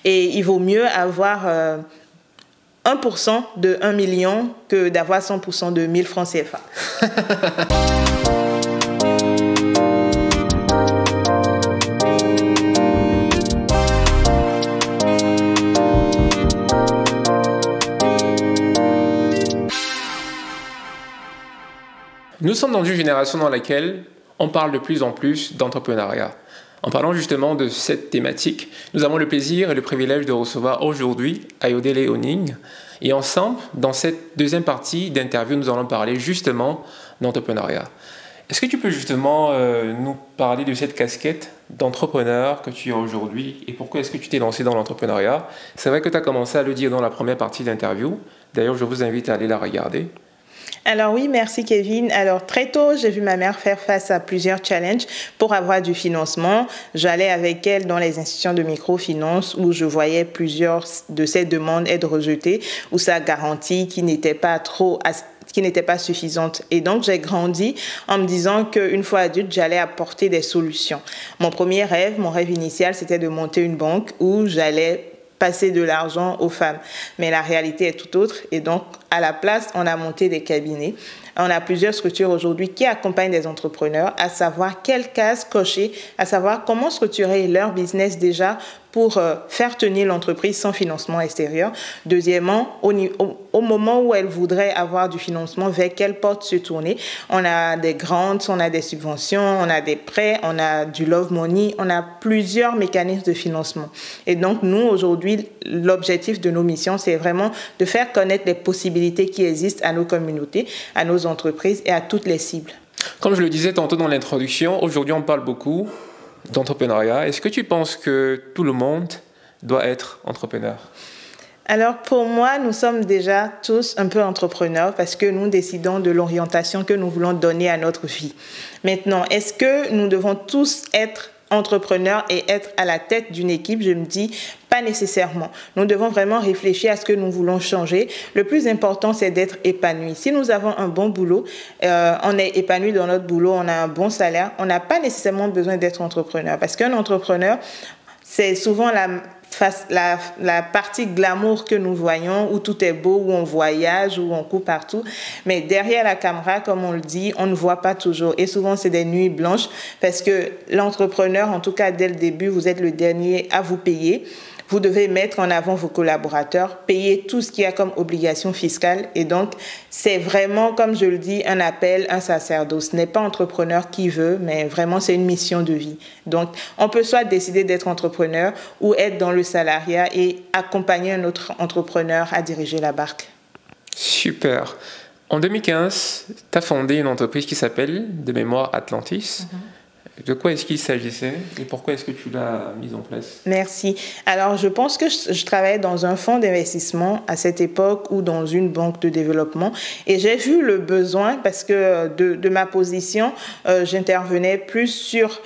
Et il vaut mieux avoir 1% de 1 million que d'avoir 100% de 1000 francs CFA. Nous sommes dans une génération dans laquelle on parle de plus en plus d'entrepreneuriat. En parlant justement de cette thématique, nous avons le plaisir et le privilège de recevoir aujourd'hui Ayodele Oning. Et ensemble, dans cette deuxième partie d'interview, nous allons parler justement d'entrepreneuriat. Est-ce que tu peux justement nous parler de cette casquette d'entrepreneur que tu as aujourd'hui et pourquoi est-ce que tu t'es lancé dans l'entrepreneuriat? C'est vrai que tu as commencé à le dire dans la première partie d'interview. D'ailleurs, je vous invite à aller la regarder. Alors oui, merci Kevin. Alors très tôt, j'ai vu ma mère faire face à plusieurs challenges pour avoir du financement. J'allais avec elle dans les institutions de microfinance où je voyais plusieurs de ces demandes être rejetées ou sa garantie qui n'était pas suffisante. Et donc, j'ai grandi en me disant qu'une fois adulte, j'allais apporter des solutions. Mon rêve initial, c'était de monter une banque où j'allais passer de l'argent aux femmes. Mais la réalité est tout autre. Et donc, à la place, on a monté des cabinets. On a plusieurs structures aujourd'hui qui accompagnent des entrepreneurs à savoir quelles cases cocher, à savoir comment structurer leur business déjà pour faire tenir l'entreprise sans financement extérieur. Deuxièmement, au moment où elle voudrait avoir du financement, vers quelle porte se tourner. On a des grants, on a des subventions, on a des prêts, on a du love money, on a plusieurs mécanismes de financement. Et donc, nous, aujourd'hui, l'objectif de nos missions, c'est vraiment de faire connaître les possibilités qui existent à nos communautés, à nos entreprises et à toutes les cibles. Comme je le disais tantôt dans l'introduction, aujourd'hui, on parle beaucoup d'entrepreneuriat. Est-ce que tu penses que tout le monde doit être entrepreneur? Alors pour moi, nous sommes déjà tous un peu entrepreneurs parce que nous décidons de l'orientation que nous voulons donner à notre vie. Maintenant, est-ce que nous devons tous être entrepreneurs et être à la tête d'une équipe? Je me dis pas nécessairement. Nous devons vraiment réfléchir à ce que nous voulons changer. Le plus important, c'est d'être épanoui. Si nous avons un bon boulot, on est épanoui dans notre boulot, on a un bon salaire, on n'a pas nécessairement besoin d'être entrepreneur. Parce qu'un entrepreneur, c'est souvent la partie glamour que nous voyons, où tout est beau, où on voyage, où on court partout. Mais derrière la caméra, comme on le dit, on ne voit pas toujours. Et souvent, c'est des nuits blanches parce que l'entrepreneur, en tout cas dès le début, vous êtes le dernier à vous payer. Vous devez mettre en avant vos collaborateurs, payer tout ce qu'il y a comme obligation fiscale. Et donc, c'est vraiment, comme je le dis, un appel, un sacerdoce. Ce n'est pas entrepreneur qui veut, mais vraiment, c'est une mission de vie. Donc, on peut soit décider d'être entrepreneur ou être dans le salariat et accompagner un autre entrepreneur à diriger la barque. Super. En 2015, tu as fondé une entreprise qui s'appelle de mémoire Atlantis. De quoi est-ce qu'il s'agissait et pourquoi est-ce que tu l'as mise en place? Merci. Alors, je pense que je travaillais dans un fonds d'investissement à cette époque ou dans une banque de développement et j'ai vu le besoin parce que de ma position, j'intervenais plus sur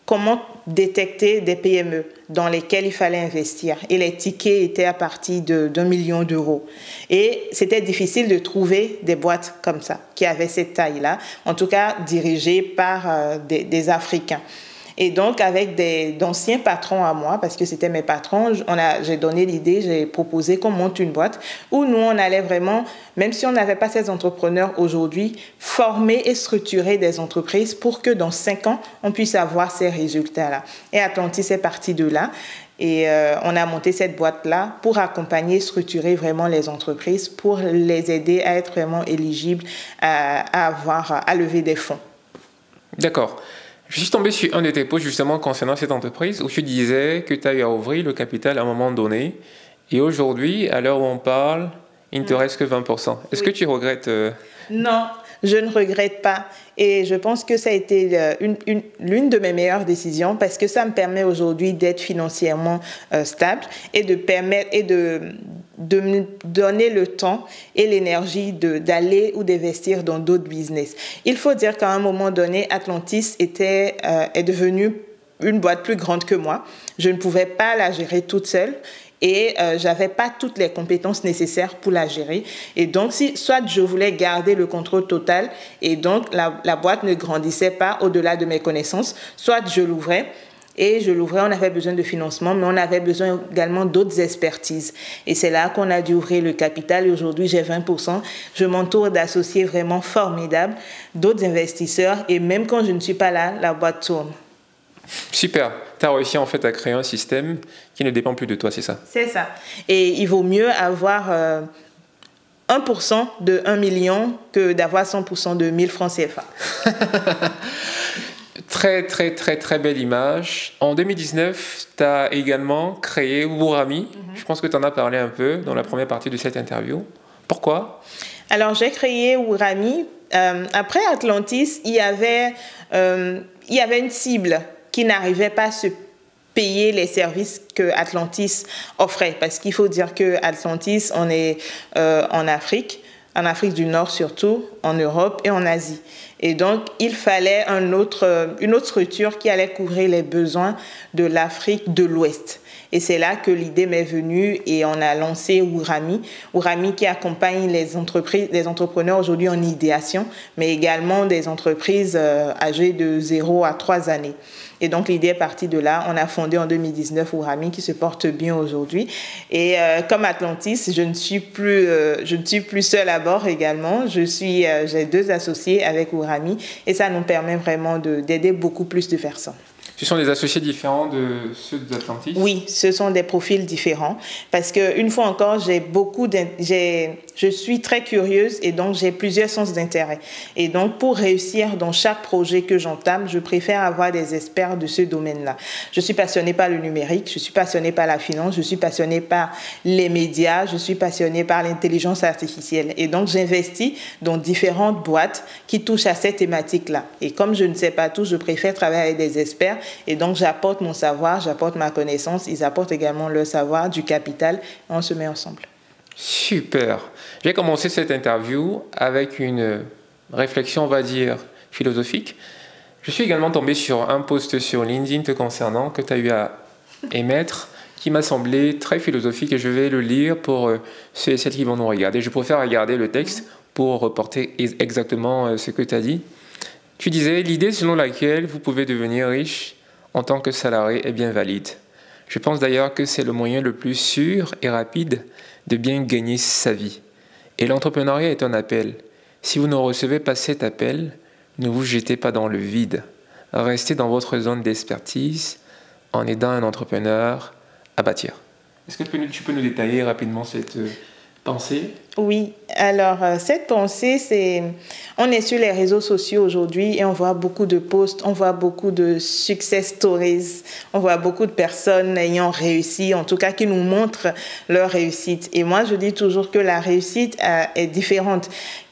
comment détecter des PME dans lesquelles il fallait investir. Et les tickets étaient à partir d'1 million d'euros. Et c'était difficile de trouver des boîtes comme ça, qui avaient cette taille-là, en tout cas dirigées par des Africains. Et donc, avec d'anciens patrons à moi, parce que c'était mes patrons, j'ai donné l'idée, j'ai proposé qu'on monte une boîte où nous, on allait vraiment, même si on n'avait pas ces entrepreneurs aujourd'hui, former et structurer des entreprises pour que dans 5 ans, on puisse avoir ces résultats-là. Et Atlantis est parti de là. Et on a monté cette boîte-là pour accompagner, structurer vraiment les entreprises, pour les aider à être vraiment éligibles à lever des fonds. D'accord. Je suis tombé sur un de tes posts justement concernant cette entreprise où tu disais que tu as eu à ouvrir le capital à un moment donné et aujourd'hui, à l'heure où on parle, il ne te reste que 20%. Est-ce que tu regrettes Non, je ne regrette pas. Et je pense que ça a été l'une de mes meilleures décisions parce que ça me permet aujourd'hui d'être financièrement stable et de me donner le temps et l'énergie d'aller ou d'investir dans d'autres business. Il faut dire qu'à un moment donné, Atlantis est devenue une boîte plus grande que moi. Je ne pouvais pas la gérer toute seule. Et j'avais pas toutes les compétences nécessaires pour la gérer. Et donc, soit je voulais garder le contrôle total et donc la boîte ne grandissait pas au-delà de mes connaissances, soit je l'ouvrais Et je l'ouvrais, on avait besoin de financement, mais on avait besoin également d'autres expertises. Et c'est là qu'on a dû ouvrir le capital. Et aujourd'hui, j'ai 20%. Je m'entoure d'associés vraiment formidables, d'autres investisseurs. Et même quand je ne suis pas là, la boîte tourne. Super. Tu as réussi en fait à créer un système qui ne dépend plus de toi, c'est ça? C'est ça. Et il vaut mieux avoir 1% de 1 million que d'avoir 100% de 1000 francs CFA. Très, très, très, très belle image. En 2019, tu as également créé Wourami. Je pense que tu en as parlé un peu dans la première partie de cette interview. Pourquoi? Alors, j'ai créé Wourami. Après Atlantis, il y avait une cible qui n'arrivait pas à se payer les services que Atlantis offrait. Parce qu'il faut dire que Atlantis, on est en Afrique du Nord surtout, en Europe et en Asie. Et donc, il fallait une autre structure qui allait couvrir les besoins de l'Afrique de l'Ouest. Et c'est là que l'idée m'est venue et on a lancé Wourami. Wourami qui accompagne les entrepreneurs aujourd'hui en idéation, mais également des entreprises âgées de 0 à 3 années. Et donc, l'idée est partie de là. On a fondé en 2019 Wourami qui se porte bien aujourd'hui. Et comme Atlantis, je ne suis plus seule à bord également. J'ai 2 associés avec Wourami et ça nous permet vraiment d'aider beaucoup plus de personnes. Ce sont des associés différents de ceux d'Atlantis? Oui, ce sont des profils différents. Parce qu'une fois encore, je suis très curieuse et donc j'ai plusieurs sens d'intérêt. Et donc, pour réussir dans chaque projet que j'entame, je préfère avoir des experts de ce domaine-là. Je suis passionnée par le numérique, je suis passionnée par la finance, je suis passionnée par les médias, je suis passionnée par l'intelligence artificielle. Et donc, j'investis dans différentes boîtes qui touchent à cette thématique-là. Et comme je ne sais pas tout, je préfère travailler avec des experts. Et donc, j'apporte mon savoir, j'apporte ma connaissance, ils apportent également leur savoir, du capital, et on se met ensemble. Super. J'ai commencé cette interview avec une réflexion, on va dire, philosophique. Je suis également tombé sur un post sur LinkedIn te concernant que tu as eu à émettre, qui m'a semblé très philosophique et je vais le lire pour ceux et celles qui vont nous regarder. Je préfère regarder le texte pour reporter exactement ce que tu as dit. Tu disais, l'idée selon laquelle vous pouvez devenir riche en tant que salarié est bien valide. Je pense d'ailleurs que c'est le moyen le plus sûr et rapide de bien gagner sa vie. Et l'entrepreneuriat est un appel. Si vous ne recevez pas cet appel, ne vous jetez pas dans le vide. Restez dans votre zone d'expertise en aidant un entrepreneur à bâtir. Est-ce que tu peux nous détailler rapidement cette pensée? Oui, alors cette pensée, on est sur les réseaux sociaux aujourd'hui et on voit beaucoup de posts, on voit beaucoup de success stories, on voit beaucoup de personnes ayant réussi, en tout cas qui nous montrent leur réussite. Et moi, je dis toujours que la réussite est différente.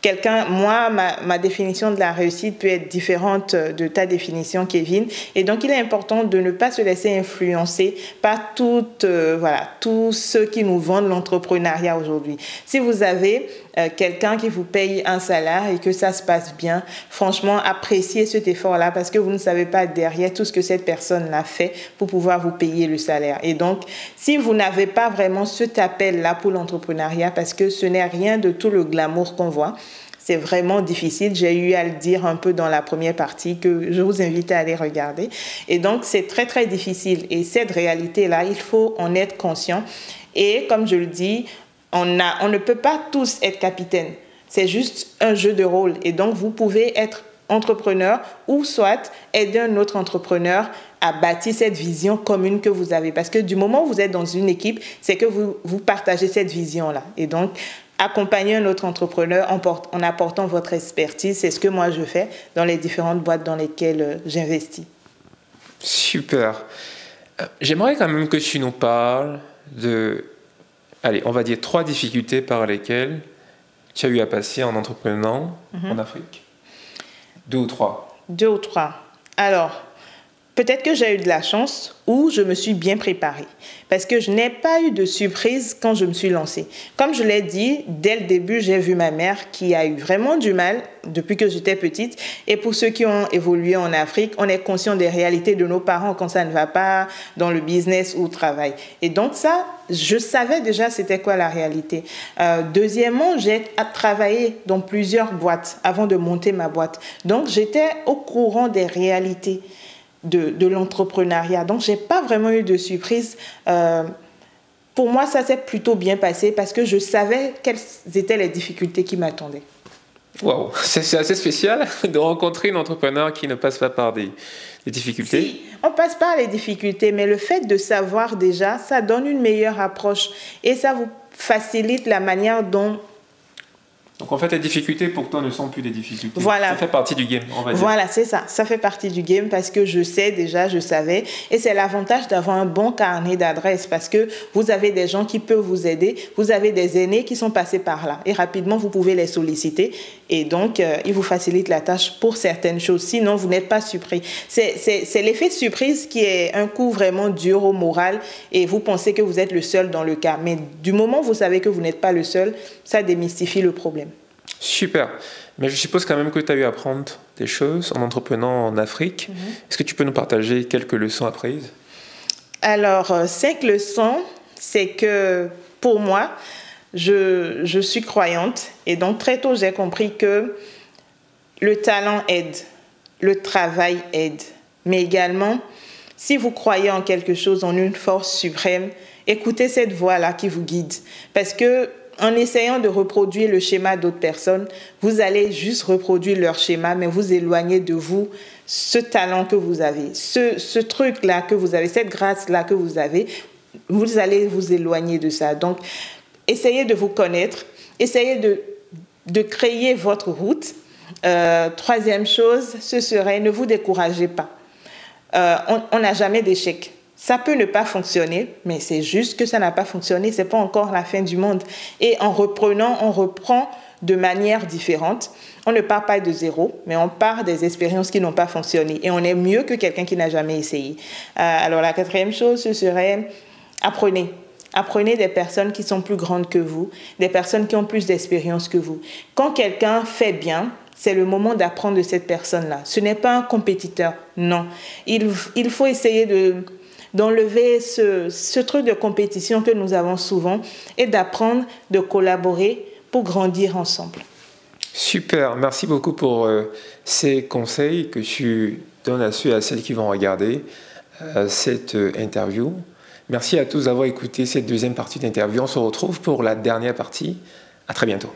Ma définition de la réussite peut être différente de ta définition, Kevin. Et donc, il est important de ne pas se laisser influencer par tous ceux qui nous vendent l'entrepreneuriat aujourd'hui. Si vous avez quelqu'un qui vous paye un salaire et que ça se passe bien, franchement, appréciez cet effort-là parce que vous ne savez pas derrière tout ce que cette personne a fait pour pouvoir vous payer le salaire. Et donc, si vous n'avez pas vraiment cet appel-là pour l'entrepreneuriat, parce que ce n'est rien de tout le glamour qu'on voit, c'est vraiment difficile. J'ai eu à le dire un peu dans la première partie que je vous invite à aller regarder. Et donc, c'est très, très difficile. Et cette réalité-là, il faut en être conscient. Et comme je le dis, on ne peut pas tous être capitaine. C'est juste un jeu de rôle. Et donc, vous pouvez être entrepreneur ou soit aider un autre entrepreneur à bâtir cette vision commune que vous avez. Parce que du moment où vous êtes dans une équipe, c'est que vous partagez cette vision-là. Et donc, accompagner un autre entrepreneur en apportant votre expertise, c'est ce que moi je fais dans les différentes boîtes dans lesquelles j'investis. Super. J'aimerais quand même que tu nous parles de, on va dire 3 difficultés par lesquelles tu as eu à passer en entreprenant en Afrique. 2 ou 3. 2 ou 3. Alors, peut-être que j'ai eu de la chance ou je me suis bien préparée parce que je n'ai pas eu de surprise quand je me suis lancée. Comme je l'ai dit, dès le début, j'ai vu ma mère qui a eu vraiment du mal depuis que j'étais petite. Et pour ceux qui ont évolué en Afrique, on est conscient des réalités de nos parents quand ça ne va pas dans le business ou au travail. Et donc ça, je savais déjà c'était quoi la réalité. Deuxièmement, j'ai travaillé dans plusieurs boîtes avant de monter ma boîte. Donc j'étais au courant des réalités. de l'entrepreneuriat. Donc, je n'ai pas vraiment eu de surprise. Pour moi, ça s'est plutôt bien passé parce que je savais quelles étaient les difficultés qui m'attendaient. Waouh, c'est assez spécial de rencontrer une entrepreneur qui ne passe pas par des difficultés. Si, on passe par les difficultés, mais le fait de savoir déjà, ça donne une meilleure approche et ça vous facilite la manière dont... Donc en fait, les difficultés pour toi ne sont plus des difficultés. Voilà. Ça fait partie du game, on va dire. Voilà, c'est ça. Ça fait partie du game parce que je sais déjà, je savais. Et c'est l'avantage d'avoir un bon carnet d'adresses parce que vous avez des gens qui peuvent vous aider. Vous avez des aînés qui sont passés par là. Et rapidement, vous pouvez les solliciter. Et donc, ils vous facilitent la tâche pour certaines choses. Sinon, vous n'êtes pas surpris. C'est l'effet surprise qui est un coup vraiment dur au moral. Et vous pensez que vous êtes le seul dans le cas. Mais du moment où vous savez que vous n'êtes pas le seul, ça démystifie le problème. Super. Mais je suppose quand même que tu as eu à apprendre des choses en entreprenant en Afrique. Est-ce que tu peux nous partager quelques leçons apprises? Alors, 5 leçons, c'est que pour moi, je suis croyante. Et donc, très tôt, j'ai compris que le talent aide, le travail aide. Mais également, si vous croyez en quelque chose, en une force suprême, écoutez cette voix-là qui vous guide. Parce que en essayant de reproduire le schéma d'autres personnes, vous allez juste reproduire leur schéma, mais vous éloignez de vous ce talent que vous avez, ce truc-là que vous avez, cette grâce-là que vous avez, vous allez vous éloigner de ça. Donc, essayez de vous connaître, essayez de créer votre route. Troisième chose, ce serait ne vous découragez pas. On n'a jamais d'échec. Ça peut ne pas fonctionner, mais c'est juste que ça n'a pas fonctionné. Ce n'est pas encore la fin du monde. Et en reprenant, on reprend de manière différente. On ne part pas de zéro, mais on part des expériences qui n'ont pas fonctionné. Et on est mieux que quelqu'un qui n'a jamais essayé. Alors la quatrième chose, ce serait apprenez. Apprenez des personnes qui sont plus grandes que vous, des personnes qui ont plus d'expérience que vous. Quand quelqu'un fait bien, c'est le moment d'apprendre de cette personne-là. Ce n'est pas un compétiteur, non. Il faut essayer d'enlever ce truc de compétition que nous avons souvent et d'apprendre, de collaborer pour grandir ensemble. Super, merci beaucoup pour ces conseils que tu donnes à ceux et à celles qui vont regarder cette interview. Merci à tous d'avoir écouté cette deuxième partie d'interview. On se retrouve pour la dernière partie. À très bientôt.